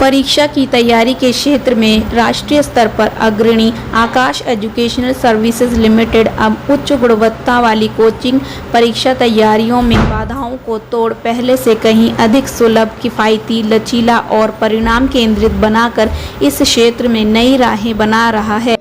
परीक्षा की तैयारी के क्षेत्र में राष्ट्रीय स्तर पर अग्रणी आकाश एजुकेशनल सर्विसेज लिमिटेड अब उच्च गुणवत्ता वाली कोचिंग परीक्षा तैयारियों में बाधाओं को तोड़ पहले से कहीं अधिक सुलभ, किफ़ायती, लचीला और परिणाम केंद्रित बनाकर इस क्षेत्र में नई राहें बना रहा है।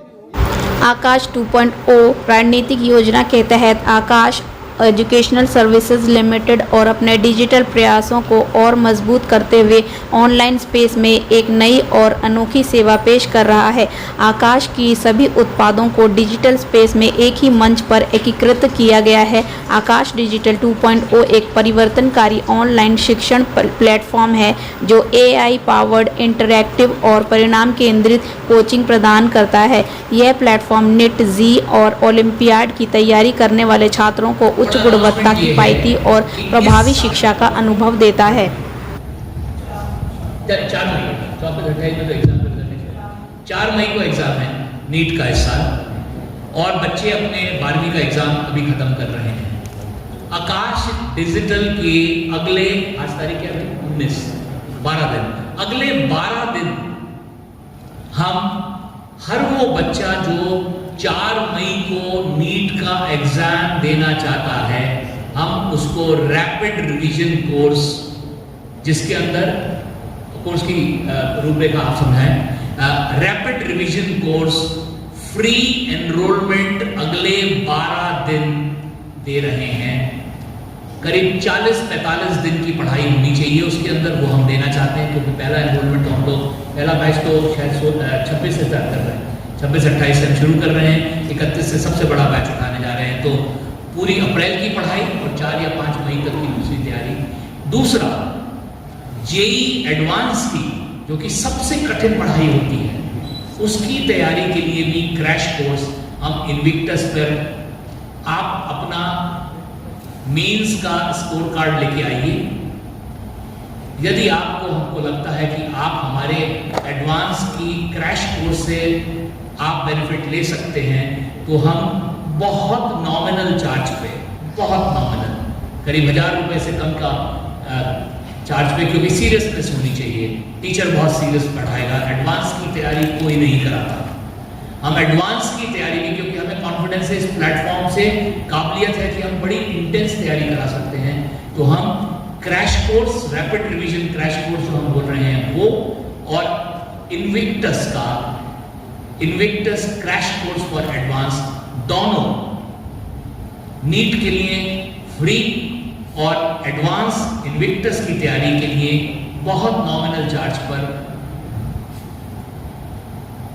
आकाश 2.0 रणनीतिक योजना के तहत आकाश एजुकेशनल सर्विसेज लिमिटेड और अपने डिजिटल प्रयासों को और मजबूत करते हुए ऑनलाइन स्पेस में एक नई और अनोखी सेवा पेश कर रहा है। आकाश की सभी उत्पादों को डिजिटल स्पेस में एक ही मंच पर एकीकृत किया गया है। आकाश डिजिटल 2.0 एक परिवर्तनकारी ऑनलाइन शिक्षण प्लेटफॉर्म है जो AI पावर्ड, इंटरैक्टिव और परिणाम केंद्रित कोचिंग प्रदान करता है। यह प्लेटफॉर्म नीट, जी और ओलंपियाड की तैयारी करने वाले छात्रों को उच्च गुणवत्ता, किफायती और प्रभावी शिक्षा का अनुभव देता है। 4 मई को एग्जाम है नीट का इस साल और बच्चे अपने 12वीं का एग्जाम अभी खत्म कर रहे हैं। आकाश डिजिटल के अगले, आज तारीख क्या है, 19, 12 दिन, अगले 12 दिन हम हर वो बच्चा जो 4 मई को नीट का एग्जाम देना चाहता है, हम उसको रैपिड रिवीजन कोर्स, जिसके अंदर कोर्स की रूपरेखा आप समझाएं, rapid revision course free enrolment अगले 12 दिन दे रहे हैं। करीब 40-45 दिन की पढ़ाई होनी चाहिए उसके अंदर, वो हम देना चाहते हैं क्योंकि पहला एनरोलमेंट तो हम लोग, पहला बैच तो शायद 26 से स्टार्ट कर रहे हैं, 26-28 से हम शुरू कर रहे हैं, 31 से सबसे बड़ा बैच उठाने जा रहे हैं। तो पूरी अप्रैल की पढ़ाई और 4 या 5 मई तक की दूसरी तैयारी। दूसरा, जेई एडवांस की जो कि सबसे कठिन पढ़ाई होती है, उसकी तैयारी के लिए भी क्रैश कोर्स हम इनविक्टस पर, आप अपना मेंस का स्कोर कार्ड लेके आइए। यदि आपको, हमको लगता है कि आप हमारे एडवांस की क्रैश कोर्स से आप बेनिफिट ले सकते हैं, तो हम बहुत नॉमिनल चार्ज पे, बहुत नॉमिनल, करीब 1000 रुपए से कम का चार्ज पे, क्योंकि सीरियसनेस होनी चाहिए, टीचर बहुत सीरियस पढ़ाएगा। एडवांस की तैयारी कोई नहीं कराता, हम एडवांस की तैयारी भी, क्योंकि हमें कॉन्फिडेंस है इस प्लेटफॉर्म से, काबिलियत है कि हम बड़ी इंटेंस तैयारी करा सकते हैं। तो हम crash course, rapid revision crash course जो हम बोल रहे हैं वो, और Invictus crash course for advance, दोनों नीट के लिए फ्री और एडवांस इनविक्टस की तैयारी के लिए बहुत नॉमिनल चार्ज पर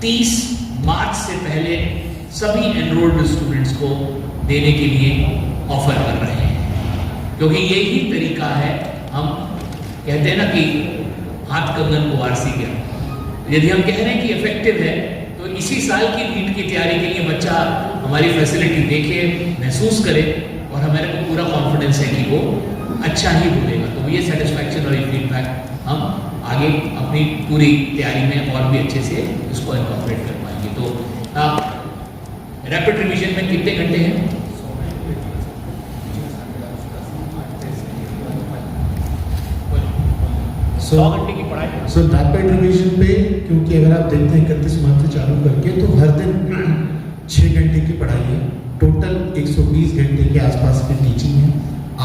30 मार्च से पहले सभी एनरोल्ड स्टूडेंट्स को देने के लिए ऑफर कर रहे हैं, क्योंकि यही तरीका है। हम कहते हैं ना कि हाथ कंगन को वारसी गया। यदि हम कह रहे हैं कि इफेक्टिव है, तो इसी साल की नीट की तैयारी के लिए बच्चा हमारी फैसिलिटी देखे, महसूस करे, और हमारे को पूरा कॉन्फिडेंस है कि वो अच्छा ही बोलेगा। तो ये सेटिस्फैक्शन और ये फीडबैक हम आगे अपनी पूरी तैयारी में और भी अच्छे से इसको इनकॉर्पोरेट कर पाएंगे। तो रैपिड रिवीजन में कितने घंटे हैं? 100 घंटे की पढ़ाई। सो रैपिड रिवीजन पे, क्योंकि अगर आप देखते हैं 31 मार्च से चालू करके, तो हर दिन 6 घंटे की पढ़ाई है। टोटल 120 घंटे के आसपास की टीचिंग है।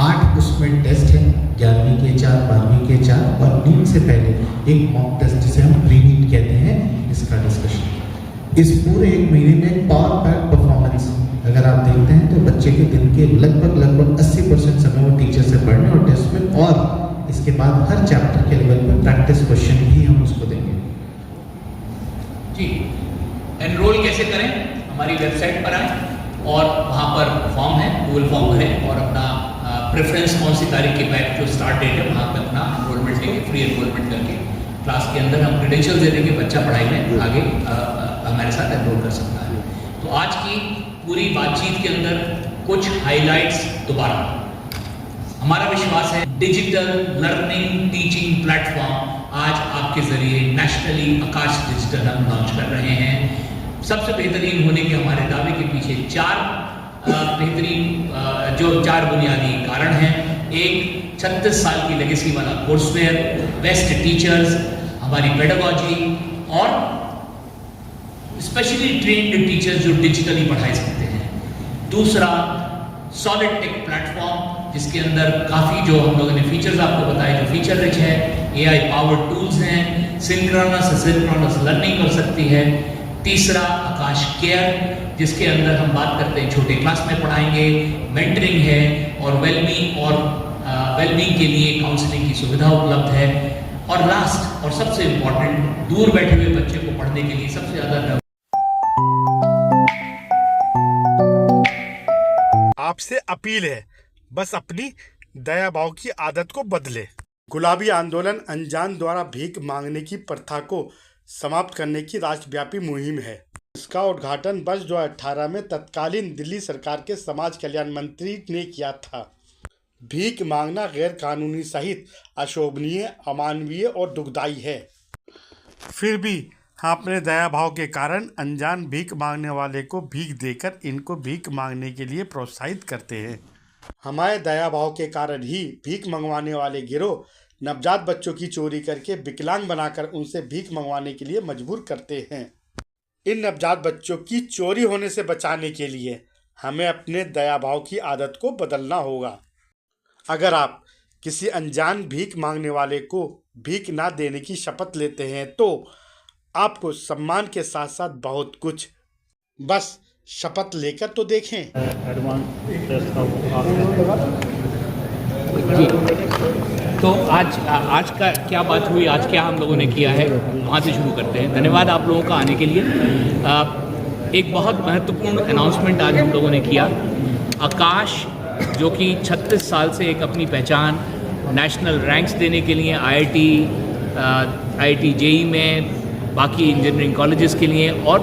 8 उसमें टेस्ट है, 11वीं के 4, 12वीं के 4, और नीट से पहले एक मॉक टेस्ट जिसे हम प्री नीट कहते हैं, इसका डिस्कशन। इस पूरे 1 महीने में पावर पैक परफॉर्मेंस अगर आप देखते हैं तो बच्चे के दिन के लगभग 80% समय वो टीचर से पढ़ने और टेस्ट में, और इसके बाद हर चैप्टर के लेवल पर प्रैक्टिस क्वेश्चन भी हम उसको देंगे। जी, एनरोल कैसे करें? हमारी वेबसाइट पर आए और वहाँ पर फॉर्म है, गूगल फॉर्म भरें और अपना प्रेफरेंस कौन सी तारीख के बैच जो स्टार्ट डेट है वहाँ पे अपना एनरोलमेंट लेके, फ्री एनरोलमेंट करके क्लास के अंदर हम क्रेडेंशियल दे देंगे, बच्चा पढ़ाई में आगे हमारे साथ एनरोल कर सकता है। तो आज की पूरी बातचीत के अंदर कुछ हाइलाइट्स दोबारा। हमारा विश्वास है डिजिटल लर्निंग टीचिंग प्लेटफॉर्म आज आपके जरिए नेशनली आकाश डिजिटल हम लॉन्च कर रहे हैं। सबसे बेहतरीन होने के हमारे दावे के पीछे 4 बुनियादी कारण हैं। एक, 36 साल की लेगेसी वाला कोर्सवेयर, बेस्ट टीचर्स, हमारी पेडागॉजी और स्पेशली ट्रेन्ड टीचर्स जो डिजिटली पढ़ाई सकते हैं। दूसरा सॉलिड टेक प्लेटफॉर्म, जिसके अंदर काफ़ी जो हम लोगों ने फीचर्स आपको बताए, जो फीचर रिच है, AI पावर्ड टूल्स हैं, सिंक्रोनस लर्निंग कर सकती है। तीसरा आकाश केयर, जिसके अंदर हम बात करते हैं छोटे क्लास में पढ़ाएंगे, मेंटरिंग है और वेलबींग के लिए काउंसलिंग की सुविधा उपलब्ध है। और लास्ट और सबसे इम्पोर्टेंट, दूर बैठे हुए बच्चे को पढ़ने के लिए सबसे ज़्यादा आपसे अपील है, बस अपनी दया भाव की आदत को बदले। गुलाबी आंदोलन अनजान द्वारा भीख मांगने की प्रथा को समाप्त करने की राष्ट्रव्यापी मुहिम है। इसका उद्घाटन वर्ष 2018 में तत्कालीन दिल्ली सरकार के समाज कल्याण मंत्री ने किया था। भीख मांगना गैर कानूनी सहित अशोभनीय, अमानवीय और दुखदायी है। फिर भी हम अपने दया भाव के कारण अनजान भीख मांगने वाले को भीख देकर इनको भीख मांगने के लिए प्रोत्साहित करते हैं। हमारे दया भाव के कारण ही भीख मंगवाने वाले गिरोह नवजात बच्चों की चोरी करके विकलांग बनाकर उनसे भीख मंगवाने के लिए मजबूर करते हैं। इन नवजात बच्चों की चोरी होने से बचाने के लिए हमें अपने दया भाव की आदत को बदलना होगा। अगर आप किसी अनजान भीख मांगने वाले को भीख ना देने की शपथ लेते हैं तो आपको सम्मान के साथ साथ बहुत कुछ, बस शपथ लेकर तो देखें। जी, तो आज का क्या बात हुई, आज क्या हम लोगों ने किया है, वहाँ से शुरू करते हैं। धन्यवाद आप लोगों का आने के लिए। एक बहुत महत्वपूर्ण अनाउंसमेंट आज हम लोगों ने किया। आकाश, जो कि 36 साल से एक अपनी पहचान नेशनल रैंक्स देने के लिए IIT JEE में, बाकी इंजीनियरिंग कॉलेजेस के लिए और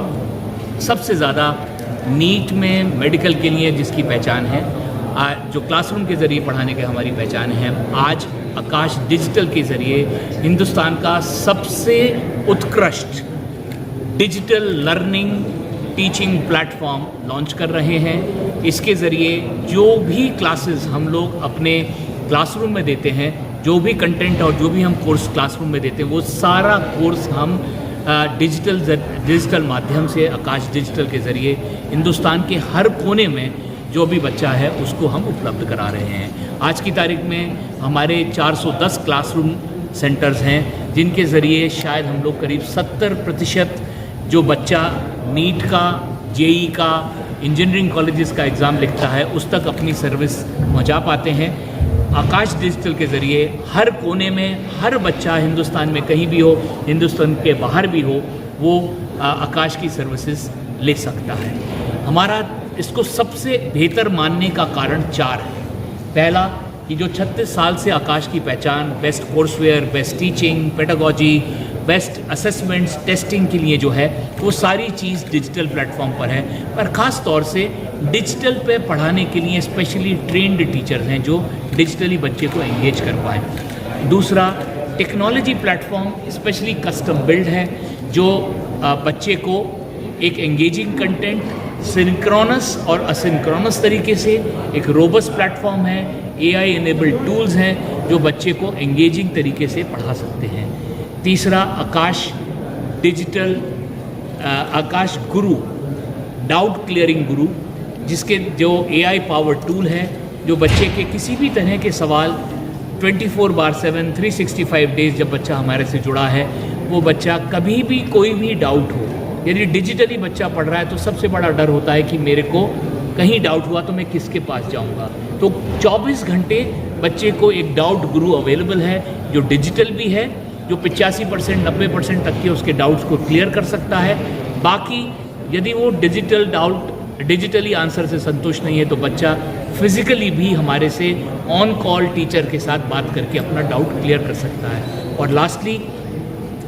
सबसे ज़्यादा नीट में, मेडिकल के लिए जिसकी पहचान है, जो क्लासरूम के ज़रिए पढ़ाने की हमारी पहचान है, आज आकाश डिजिटल के ज़रिए हिंदुस्तान का सबसे उत्कृष्ट digital learning teaching platform launch कर रहे हैं। इसके ज़रिए जो भी क्लासेस हम लोग अपने क्लासरूम में देते हैं, जो भी कंटेंट और जो भी हम कोर्स क्लासरूम में देते हैं, वो सारा कोर्स हम डिजिटल माध्यम से आकाश डिजिटल के ज़रिए हिंदुस्तान के हर कोने में जो भी बच्चा है उसको हम उपलब्ध करा रहे हैं। आज की तारीख में हमारे 410 क्लासरूम सेंटर्स हैं, जिनके ज़रिए शायद हम लोग करीब 70% जो बच्चा नीट का, JEE का, इंजीनियरिंग कॉलेजेस का एग्ज़ाम लिखता है उस तक अपनी सर्विस पहुंचा पाते हैं। आकाश डिजिटल के ज़रिए हर कोने में हर बच्चा हिंदुस्तान में कहीं भी हो, हिंदुस्तान के बाहर भी हो, वो आकाश की सर्विसेज ले सकता है। हमारा इसको सबसे बेहतर मानने का कारण 4 है। पहला कि जो 36 साल से आकाश की पहचान best courseware, best teaching, pedagogy, best assessments, testing के लिए जो है वो सारी चीज़ डिजिटल प्लेटफॉर्म पर है, पर ख़ास तौर से डिजिटल पे पढ़ाने के लिए स्पेशली ट्रेंड टीचर्स हैं जो डिजिटली बच्चे को एंगेज कर पाएँ। दूसरा, technology platform specially custom build है जो बच्चे को एक एंगेजिंग कंटेंट सिंक्रोनस और असिंक्रोनस तरीके से एक रोबस्ट प्लेटफॉर्म है। AI इनेबल्ड टूल्स हैं जो बच्चे को एंगेजिंग तरीके से पढ़ा सकते हैं। तीसरा, आकाश डिजिटल आकाश गुरु, डाउट क्लियरिंग गुरु, जिसके जो AI पावर्ड टूल है जो बच्चे के किसी भी तरह के सवाल 24/7 365 डेज जब बच्चा हमारे से जुड़ा है, वो बच्चा कभी भी कोई भी डाउट हो, यदि डिजिटली बच्चा पढ़ रहा है तो सबसे बड़ा डर होता है कि मेरे को कहीं डाउट हुआ तो मैं किसके पास जाऊंगा। तो 24 घंटे बच्चे को एक डाउट गुरु अवेलेबल है जो डिजिटल भी है, जो 85% 90% तक के उसके डाउट्स को क्लियर कर सकता है। बाकी यदि वो डिजिटली आंसर से संतुष्ट नहीं है तो बच्चा फिजिकली भी हमारे से ऑन कॉल टीचर के साथ बात करके अपना डाउट क्लियर कर सकता है। और लास्टली,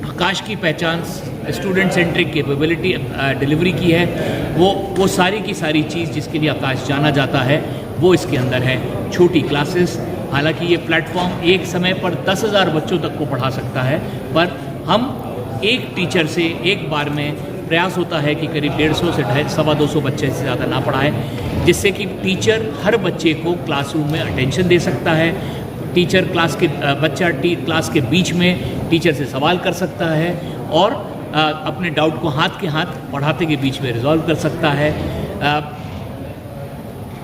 आकाश की पहचान स्टूडेंट सेंट्रिक कैपेबिलिटी डिलीवरी की है। वो सारी की सारी चीज़ जिसके लिए आकाश जाना जाता है वो इसके अंदर है। छोटी क्लासेस, हालांकि ये प्लेटफॉर्म एक समय पर 10,000 बच्चों तक को पढ़ा सकता है, पर हम एक टीचर से एक बार में प्रयास होता है कि करीब 150 से 250 बच्चे से ज़्यादा ना पढ़ाएं, जिससे कि टीचर हर बच्चे को क्लासरूम में अटेंशन दे सकता है। टीचर बच्चा क्लास के बीच में टीचर से सवाल कर सकता है और अपने डाउट को हाथ के हाथ पढ़ाते के बीच में रिजॉल्व कर सकता है।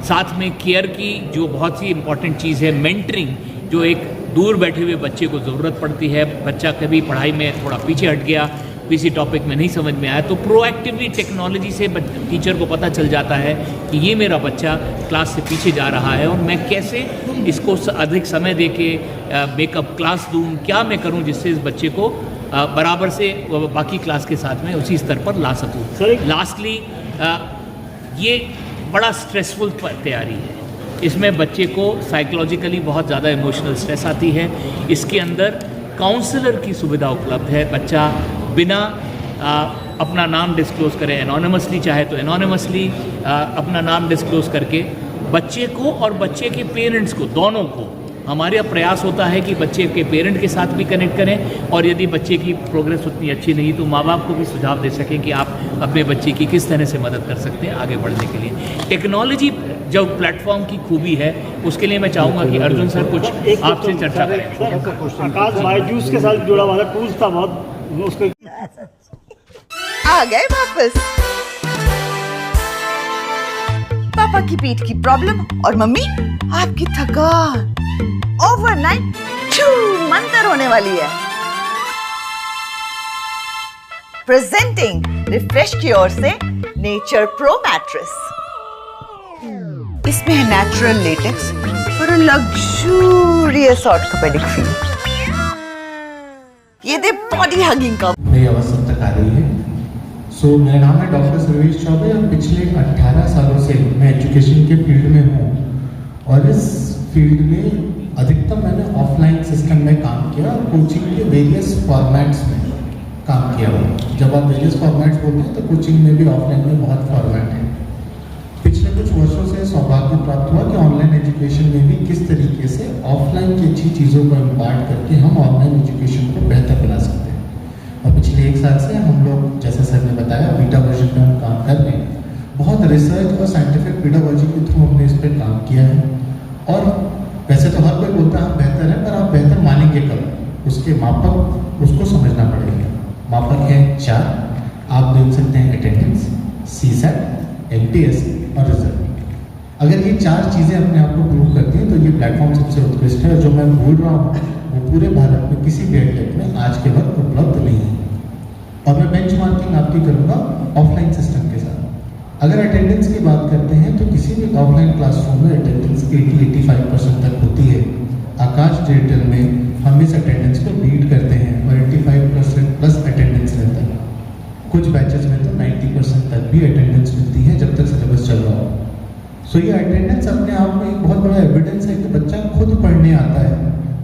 साथ में केयर की जो बहुत सी इम्पॉर्टेंट चीज़ है, मेंटरिंग, जो एक दूर बैठे हुए बच्चे को ज़रूरत पड़ती है। बच्चा कभी पढ़ाई में थोड़ा पीछे हट गया, किसी टॉपिक में नहीं समझ में आया, तो प्रोएक्टिवली टेक्नोलॉजी से टीचर को पता चल जाता है कि ये मेरा बच्चा क्लास से पीछे जा रहा है और मैं कैसे इसको अधिक समय दे के मेकअप क्लास दूँ, क्या मैं करूँ जिससे इस बच्चे को बराबर से बाकी क्लास के साथ में उसी स्तर पर ला सकूँ। लास्टली ये बड़ा स्ट्रेसफुल तैयारी है, इसमें बच्चे को साइकोलॉजिकली बहुत ज़्यादा इमोशनल स्ट्रेस आती है। इसके अंदर काउंसलर की सुविधा उपलब्ध है। बच्चा बिना अपना नाम डिस्क्लोज़ करे, एनोनिमसली चाहे तो एनोनिमसली अपना नाम डिस्क्लोज़ करके बच्चे को और बच्चे के पेरेंट्स को, दोनों को, हमारा प्रयास होता है कि बच्चे के पेरेंट के साथ भी कनेक्ट करें और यदि बच्चे की प्रोग्रेस उतनी अच्छी नहीं तो माँ बाप को भी सुझाव दे सकें कि आप अपने बच्चे की किस तरह से मदद कर सकते हैं आगे बढ़ने के लिए। टेक्नोलॉजी जो प्लेटफॉर्म की खूबी है, उसके लिए मैं चाहूँगा कि अर्जुन सर कुछ आपसे चर्चा करें। आकाश बायजूस के साथ जुड़ा हुआ था, टूल्स था बहुत, उसको आ गए वापस। पापा की पीठ की प्रॉब्लम और मम्मी आपकी थकान ओवरनाइट मंतर होने वाली है। प्रेजेंटिंग रिफ्रेश की ओर से नेचर प्रो मैट्रेस। इसमें है नेचुरल लेटेक्स और लग्जूरियस ऑर्थोपेडिक फील। ये दे बॉडी हगिंग का। मेरी आवाज सब तक आ रही है? सो मेरा नाम है डॉक्टर सर्वेश चौबे और पिछले 18 सालों से मैं एजुकेशन के फील्ड में हूँ और इस फील्ड में अधिकतम मैंने ऑफलाइन सिस्टम में काम किया और कोचिंग के वेरियस फॉर्मेट्स में काम किया हुआ। जब आप वेरियस फॉर्मेट्स बोलते हैं तो कोचिंग में भी ऑफलाइन में बहुत फॉर्मेट है। पिछले कुछ वर्षों से सौभाग्य प्राप्त हुआ कि ऑनलाइन एजुकेशन में भी किस तरीके से ऑफलाइन की अच्छी चीज़ों को इम्पार्ट करके हम ऑनलाइन एजुकेशन को बेहतर बना सकते हैं। और पिछले 1 साल से हम लोग, जैसे सर ने बताया, बीटा वर्जन में हम काम कर रहे हैं। बहुत रिसर्च और साइंटिफिक पेडागोजी के थ्रू हमने इस पर काम किया है। और वैसे तो हर कोई बोलता है हम बेहतर हैं, पर आप बेहतर मानेंगे कब? उसके मापक उसको समझना पड़ेगा। मापक है 4, आप देख सकते हैं अटेंडेंस, CSAT, MTS और रिजल्ट। अगर ये 4 चीज़ें अपने आप को प्रूव करती हैं तो ये प्लेटफॉर्म सबसे उत्कृष्ट है। और जो मैं बोल रहा हूँ वो पूरे भारत में किसी भी एडटेक में आज के वक्त उपलब्ध नहीं है। और मैं बेंचमार्किंग आपकी करूँगा ऑफलाइन सिस्टम के साथ। अगर अटेंडेंस की बात करते हैं तो किसी भी ऑफलाइन क्लासरूम में अटेंडेंस 80-85% तक होती है। आकाश डिजिटल में हम इस अटेंडेंस को बीट करते हैं और 85% प्लस अटेंडेंस रहता है। कुछ बैचेस में तो 90% तक भी अटेंडेंस मिलती है जब तक सिलेबस चल रहा हो। सो ये अटेंडेंस अपने आप में एक बहुत बड़ा एविडेंस है कि बच्चा खुद पढ़ने आता है,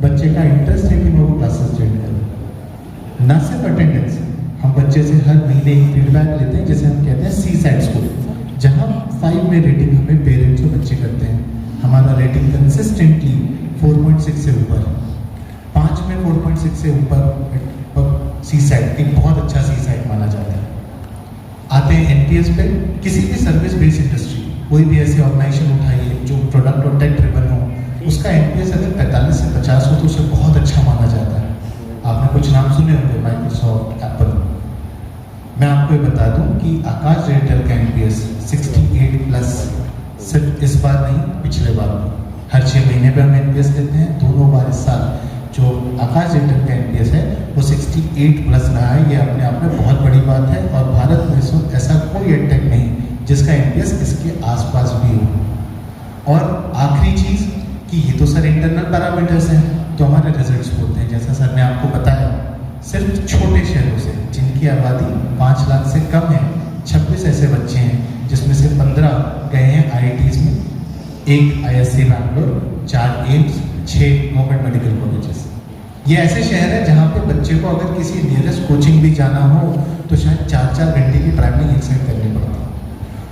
बच्चे का इंटरेस्ट है कि वो क्लासेस ज्वाइन करे। ना सिर्फ अटेंडेंस, हम बच्चे से हर महीने एक फीडबैक लेते हैं जिसे हम कहते हैं CSAT स्कोर, जहाँ 5 में रेटिंग हमें पेरेंट्स और बच्चे करते हैं। हमारा रेटिंग कंसिस्टेंटली 4.6 से ऊपर, 5 में 4.6 से ऊपर CSAT एक बहुत अच्छा CSAT माना जाता है। आते हैं NPS पे। किसी भी सर्विस बेस्ड इंडस्ट्री, कोई भी ऐसी ऑर्गेनाइजेशन उठाइए जो प्रोडक्ट और टेक ड्रिवन हो, उसका NPS अगर 45 से 50 हो तो उसे बहुत अच्छा माना जाता है। आपने कुछ नाम सुने होंगे, माइक्रोसॉफ्ट, एप्पल। मैं आपको ये बता दूं कि आकाश डिजिटल का NPS 68+ सिर्फ इस बार नहीं, पिछले बार भी। हर 6 महीने पे हम NPS देते हैं। दोनों बार इस साल जो आकाश डिजिटल का NPS है वो 68+ रहा है। ये अपने आप में बहुत बड़ी बात है और भारत में ऐसा कोई एडटेक नहीं जिसका NPS इसके आसपास भी हो। और आखिरी चीज़ कि ये तो सर इंटरनल पैरामीटर्स हैं, तो हमारे रिजल्ट्स बोलते हैं, जैसा सर ने आपको बताया, सिर्फ छोटे शहरों से जिनकी आबादी 5 लाख से कम है, 26 ऐसे बच्चे हैं जिसमें से 15 गए हैं IITs में, 1 ISC Bangalore, 4 AIIMS, 6 government medical colleges. ये ऐसे शहर हैं जहाँ पे बच्चे को अगर किसी नियरेस्ट कोचिंग भी जाना हो तो शायद 4-4 घंटे की ट्रैवलिंग एक साइड करनी पड़ती है।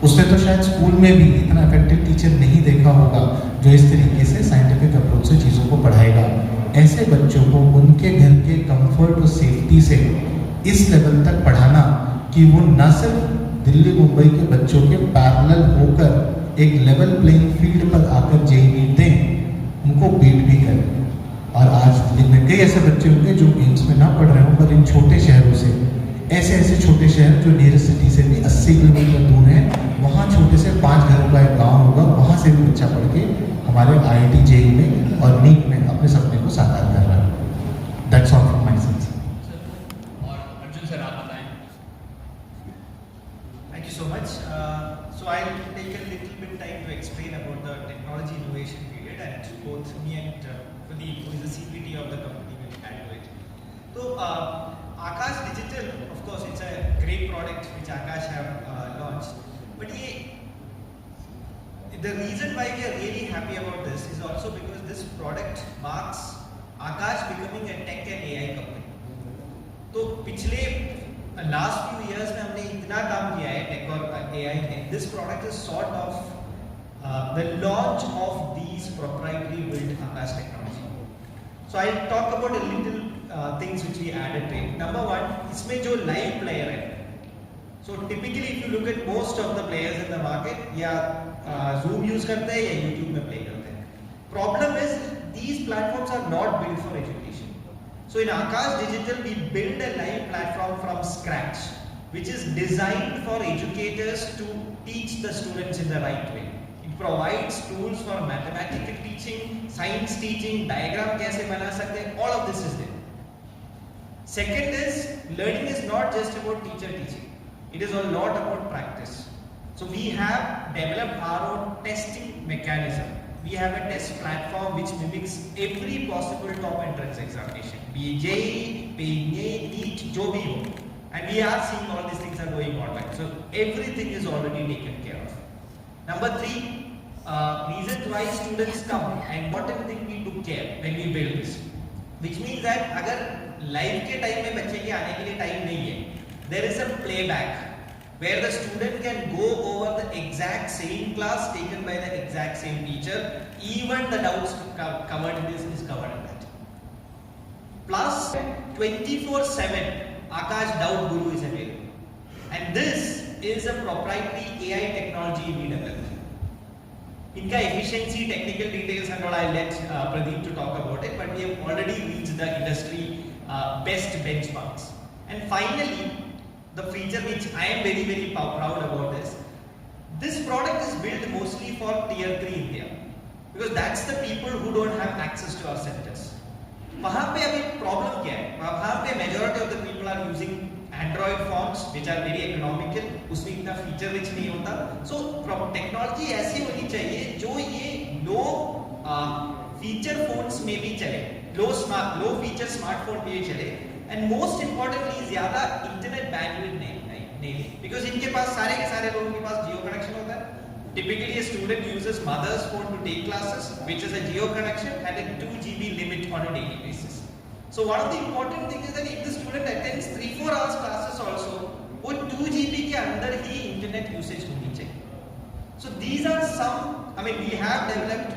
उसने तो शायद स्कूल में भी इतना इफेक्टिव टीचर नहीं देखा होगा जो इस तरीके से साइंटिफिक अप्रोच से चीज़ों को पढ़ाएगा। ऐसे बच्चों को उनके घर के कंफर्ट और सेफ्टी से इस लेवल तक पढ़ाना कि वो न सिर्फ दिल्ली मुंबई के बच्चों के पैरेलल होकर एक लेवल प्लेइंग फील्ड पर आकर JEE दें, उनको बीट भी करें। और आज इनमें कई ऐसे बच्चे होंगे जो एम्स में ना पढ़ रहे हों, पर इन छोटे शहरों से, ऐसे छोटे शहर जो नियरेस्ट सिटी से भी 80 किलोमीटर दूर हैं, वहाँ छोटे से 5 घरों का एक गाँव होगा, वहाँ से भी बच्चा पढ़ के हमारे IIT JEE में और नीट में अपने सपने को साकार कर रहा है। That's all from my side. और अर्जुन सर आप बताएं। Thank you so much. So I'll take a little bit time to explain about the technology innovation period, and both me and Pradeep, who is the CPT of the company, will add to it. So Akash Digital, of course, it's a great product which Akash have launched. But the reason why we are really happy about this is also because this product marks Akash becoming a tech and AI company. तो पिछले last few years में हमने इतना काम किया है take और AI में. This product is sort of the launch of these proprietary build Aakash technology. So I talk about a little things which we added to it. Number one, इसमें जो लाइव प्लेयर है, so typically if you look at most of the players in the market, या Zoom use करते हैं या YouTube में play करते हैं. Problem is these platforms are not build for education. So in Akash Digital, we build a live platform from scratch, which is designed for educators to teach the students in the right way. It provides tools for mathematical teaching, science teaching, diagram कैसे बना सकते हैं, all of this is there. Second is, learning is not just about teacher teaching. It is a lot about practice. So we have developed our own testing mechanism. We have a test platform which mimics every possible top entrance examination, be it JEE, be it NEET, जो भी हो. And we are seeing all these things are going online. So everything is already taken care of. Number 3, reasons why students come and important thing we took care when we build this. Which means that अगर live के time में बच्चे के आने के लिए time नहीं है, there is a playback where the student can go over the exact same class taken by the exact same teacher, even the doubts covered in this is covered in that. Plus 24/7 Akash Doubt Guru is available, and this is a proprietary AI technology we developed. Inka efficiency, technical details and all I'll let Pradeep to talk about it, but we have already reached the industry best benchmarks. And finally, the feature which I am very very proud about is this product is built mostly for tier 3 India, because that's the people who don't have access to our centers. वहाँ पे अभी problem क्या है? वहाँ पे majority of the people are using Android phones which are very economical, उसमें इतना feature rich नहीं होता. सो टेक्नोलॉजी ऐसी होनी चाहिए जो ये लो फीचर फोन्स में भी चले, लो फीचर स्मार्टफोन पे भी चले, एंड मोस्ट इंपॉर्टेंटली ज्यादा इंटरनेट बैंडविड्थ नहीं, बिकॉज इनके पास सारे के सारे लोगों के पास जियो कनेक्शन होता है. Typically, a student uses mother's phone to take classes, which is a geo connection and a 2 GB limit on a daily basis. So one of the important things is that if the student attends 3-4 hours classes also, वो 2 GB के अंदर ही internet usage होनी चाहिए. So these are some, I mean, we have developed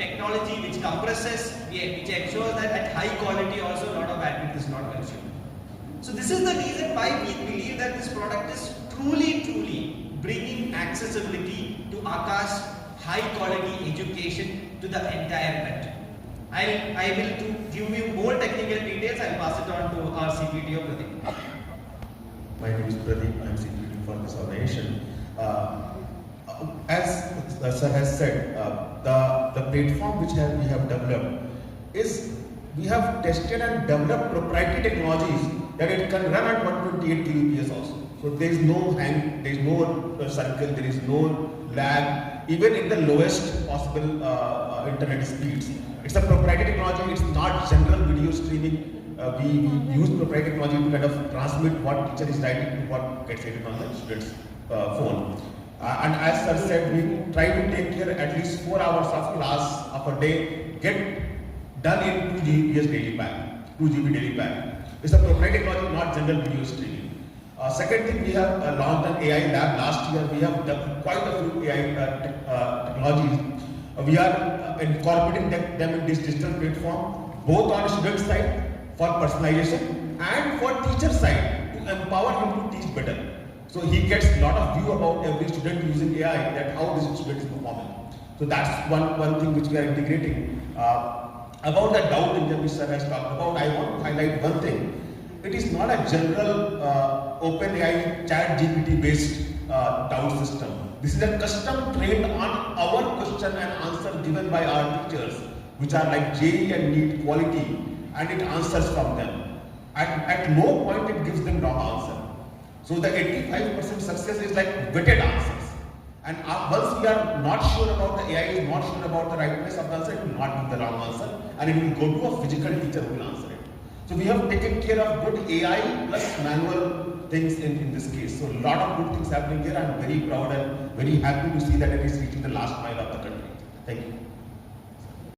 technology which compresses, which ensures that at high quality also a lot of bandwidth is not consumed. So this is the reason why we believe that this product is truly bringing accessibility to Akash high quality education to the entire country. I will to give you more technical details. I'll pass it on to our CPTO Pradeep. My name is Pradeep. I'm CPTO for this organization. As sir has said, the platform which we have developed is we have tested and developed proprietary technologies that it can run at 128 kbps also. So there is no hang, there is no circle, there is no lag, even in the lowest possible internet speeds. It's a proprietary technology, it's not general video streaming. We use proprietary technology to kind of transmit what teacher is writing to what gets edited on the student's phone. And as sir said, we try to take care at least 4 hours of class of a day get done in 2 GBs daily pack, 2 GB daily pack. It's a proprietary technology, not general video streaming. Second thing, we have launched an AI lab last year. We have developed quite a few AI technologies. We are incorporating them in this digital platform, both on student side for personalization and for teacher side to empower him to teach better. So he gets a lot of view about every student using AI, that how this student is performing. So that's one thing which we are integrating. About the doubt engine which sir has talked about, I want to highlight one thing. It is not a general OpenAI chat GPT based doubt system. This is a custom trained on our question and answer given by our teachers, which are like JEE and NEET quality, and it answers from them. At no point it gives them wrong answer. So the 85% success is like vetted answers. And once we are not sure about the AI is not sure about the rightness of the answer, it will not give the wrong answer, and it will go to a physical teacher who will answer it. So we have taken care of good AI plus manual things in this case. So a lot of good things happening here. I am very proud and very happy to see that it is reaching the last mile of the country. Thank you.